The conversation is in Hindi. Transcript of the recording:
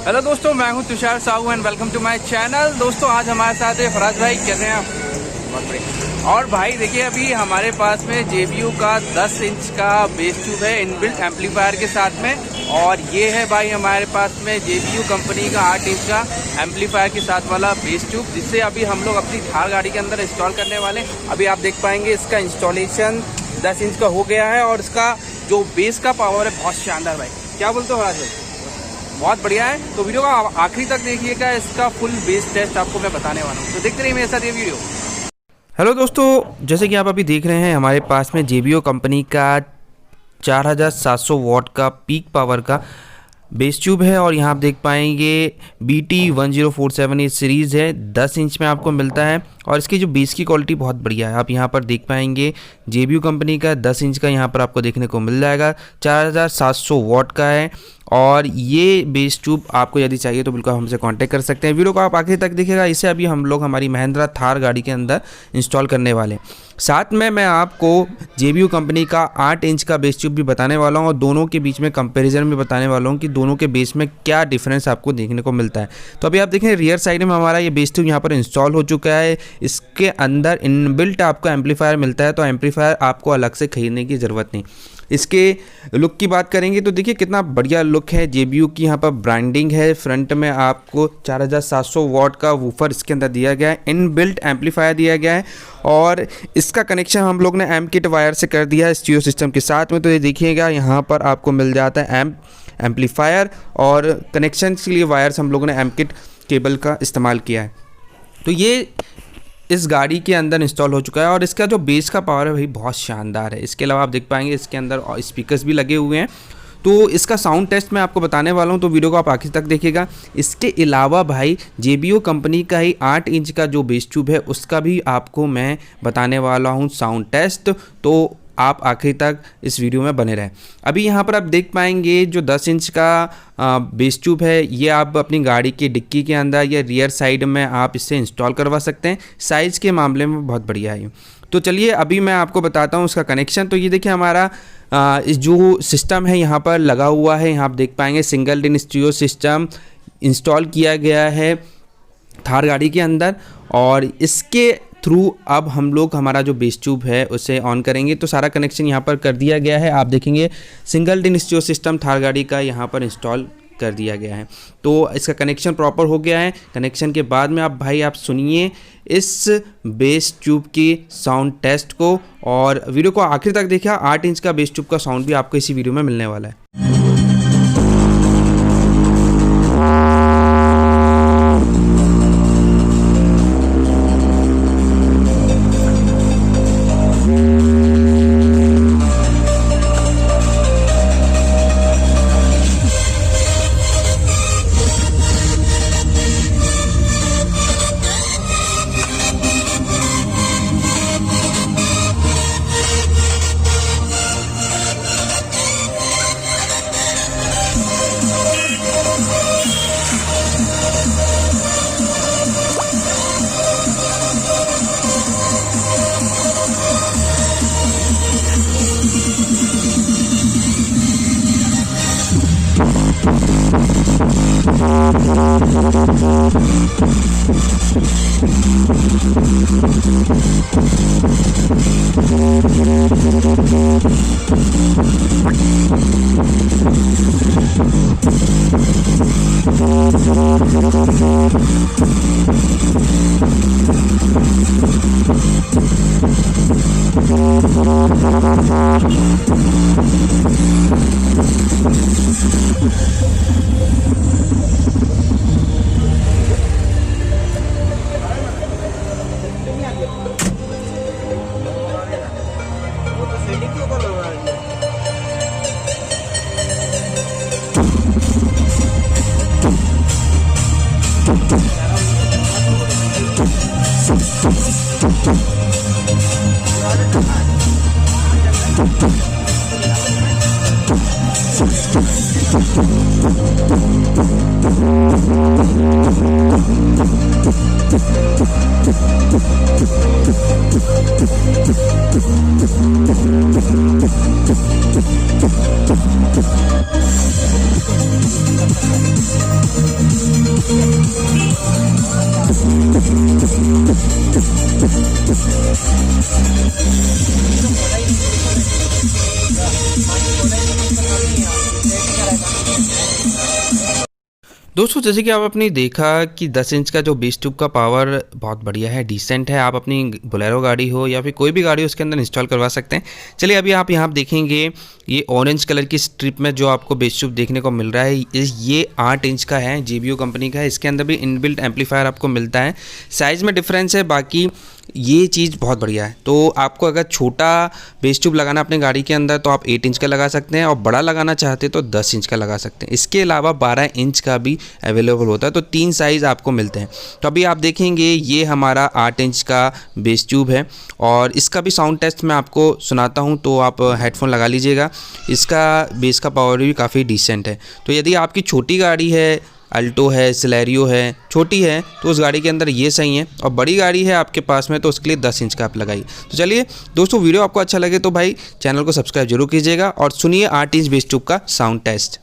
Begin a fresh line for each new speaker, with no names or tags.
हेलो दोस्तों, मैं हूं Tushar Sahu and welcome to my channel. दोस्तों आज हमारे साथ है फराज भाई। कैसे हैं आप? बहुत बढ़िया। और भाई देखिए, अभी हमारे पास में JBU का 10 इंच का बेस ट्यूब है इनबिल्ट एम्पलीफायर के साथ में। और ये है भाई हमारे पास में JBU कंपनी का 8 इंच का एम्पलीफायर के साथ वाला बेस ट्यूब, जिससे अभी हम लोग अपनी थार गाड़ी के अंदर इंस्टॉल करने वाले। अभी आप देख पाएंगे इसका इंस्टॉलेशन 10 इंच का हो गया है और इसका जो बेस का पावर है बहुत शानदार। भाई क्या बोलते हो फराज भाई? बहुत बढ़िया है। तो वीडियो का आखिरी तक देखिएगा, इसका फुल बेस टेस्ट आपको मैं बताने वाला हूँ, तो देखते रहिए मेरे साथ ये वीडियो।
हेलो दोस्तों, जैसे कि आप अभी देख रहे हैं हमारे पास में JBU कंपनी का 4700 वॉट का पीक पावर का बेस ट्यूब है। और यहाँ आप देख पाएंगे BT1047 ये सीरीज़ है, 10 इंच में आपको मिलता है। और इसकी जो बेस की क्वालिटी बहुत बढ़िया है। आप यहाँ पर देख पाएंगे JBU कंपनी का 10 इंच का यहाँ पर आपको देखने को मिल जाएगा, 4700 वॉट का है। और ये बेस ट्यूब आपको यदि चाहिए तो बिल्कुल हमसे कांटेक्ट कर सकते हैं। वीडियो को आप आखिर तक देखिएगा। इसे अभी हम लोग हमारी महिंद्रा थार गाड़ी के अंदर इंस्टॉल करने वाले हैं। साथ में मैं आपको JBU कंपनी का 8 इंच का बेस ट्यूब भी बताने वाला हूं और दोनों के बीच में कंपैरिजन भी बताने वाला हूं कि दोनों के बेस में क्या डिफरेंस आपको देखने को मिलता है। तो अभी आप देखें रियर साइड में हमारा ये बेस ट्यूब यहाँ पर इंस्टॉल हो चुका है। इसके अंदर इनबिल्ट आपको एम्पलीफायर मिलता है, तो एम्पलीफायर आपको अलग से खरीदने की ज़रूरत नहीं। इसके लुक की बात करेंगे तो देखिए कितना बढ़िया लुक है। JBU की यहाँ पर ब्रांडिंग है। फ्रंट में आपको 4700 वॉट का वूफर इसके अंदर दिया गया है, इनबिल्ट एम्पलीफायर दिया गया है। और इसका कनेक्शन हम लोग ने एम किट वायर से कर दिया है स्टीरियो सिस्टम के साथ में। तो ये देखिएगा यहाँ पर आपको मिल जाता है एम्पलीफायर और कनेक्शन के लिए वायर्स हम लोगों ने एम किट केबल का इस्तेमाल किया है। तो ये इस गाड़ी के अंदर इंस्टॉल हो चुका है और इसका जो बेस का पावर है भाई बहुत शानदार है। इसके अलावा आप देख पाएंगे इसके अंदर स्पीकर्स भी लगे हुए हैं। तो इसका साउंड टेस्ट मैं आपको बताने वाला हूं, तो वीडियो को आप आखिर तक देखिएगा। इसके अलावा भाई JBU कंपनी का ही 8 इंच का जो बेस ट्यूब है उसका भी आपको मैं बताने वाला हूं साउंड टेस्ट, तो आप आखिर तक इस वीडियो में बने रहें। अभी यहाँ पर आप देख पाएंगे जो 10 इंच का बेस ट्यूब है, ये आप अपनी गाड़ी की डिक्की के अंदर या रियर साइड में आप इससे इंस्टॉल करवा सकते हैं। साइज़ के मामले में बहुत बढ़िया है। तो चलिए अभी मैं आपको बताता हूँ उसका कनेक्शन। तो ये देखिए हमारा इस जो सिस्टम है यहाँ पर लगा हुआ है। यहाँ आप देख पाएंगे सिंगल डिन स्टीरियो सिस्टम इंस्टॉल किया गया है थार गाड़ी के अंदर। और इसके थ्रू अब हम लोग हमारा जो बेस ट्यूब है उसे ऑन करेंगे। तो सारा कनेक्शन यहाँ पर कर दिया गया है। आप देखेंगे सिंगल डिन स्टीरियो सिस्टम थार गाड़ी का यहाँ पर इंस्टॉल कर दिया गया है। तो इसका कनेक्शन प्रॉपर हो गया है। कनेक्शन के बाद में आप सुनिए इस बेस ट्यूब की साउंड टेस्ट को और वीडियो को आखिर तक देखिए। 8 इंच का बेस ट्यूब का साउंड भी आपको इसी वीडियो में मिलने वाला है। दोस्तों जैसे कि आप अपनी देखा कि 10 इंच का जो बेस ट्यूब का पावर बहुत बढ़िया है, डिसेंट है। आप अपनी बोलेरो गाड़ी हो या फिर कोई भी गाड़ी हो उसके अंदर इंस्टॉल करवा सकते हैं। चलिए अभी आप यहाँ देखेंगे ये ऑरेंज कलर की स्ट्रिप में जो आपको बेस ट्यूब देखने को मिल रहा है ये 8 इंच का है, JBO कंपनी का है। इसके अंदर भी इनबिल्ट एम्पलीफायर आपको मिलता है। साइज़ में डिफरेंस है, बाकी ये चीज़ बहुत बढ़िया है। तो आपको अगर छोटा बेस ट्यूब लगाना अपने गाड़ी के अंदर तो आप 8 इंच का लगा सकते हैं, और बड़ा लगाना चाहते हैं तो 10 इंच का लगा सकते हैं। इसके अलावा 12 इंच का भी अवेलेबल होता है, तो 3 साइज़ आपको मिलते हैं। तो अभी आप देखेंगे ये हमारा 8 इंच का बेस ट्यूब है, और इसका भी साउंड टेस्ट मैं आपको सुनाता हूँ, तो आप हेडफोन लगा लीजिएगा। इसका बेस का पावर भी काफ़ी डिसेंट है। तो यदि आपकी छोटी गाड़ी है, अल्टो है, सिलेरियो है, छोटी है, तो उस गाड़ी के अंदर ये सही है, और बड़ी गाड़ी है आपके पास में तो उसके लिए 10 इंच का आप लगाइए। तो चलिए दोस्तों, वीडियो आपको अच्छा लगे तो भाई चैनल को सब्सक्राइब जरूर कीजिएगा और सुनिए 8 इंच बेस ट्यूब का साउंड टेस्ट।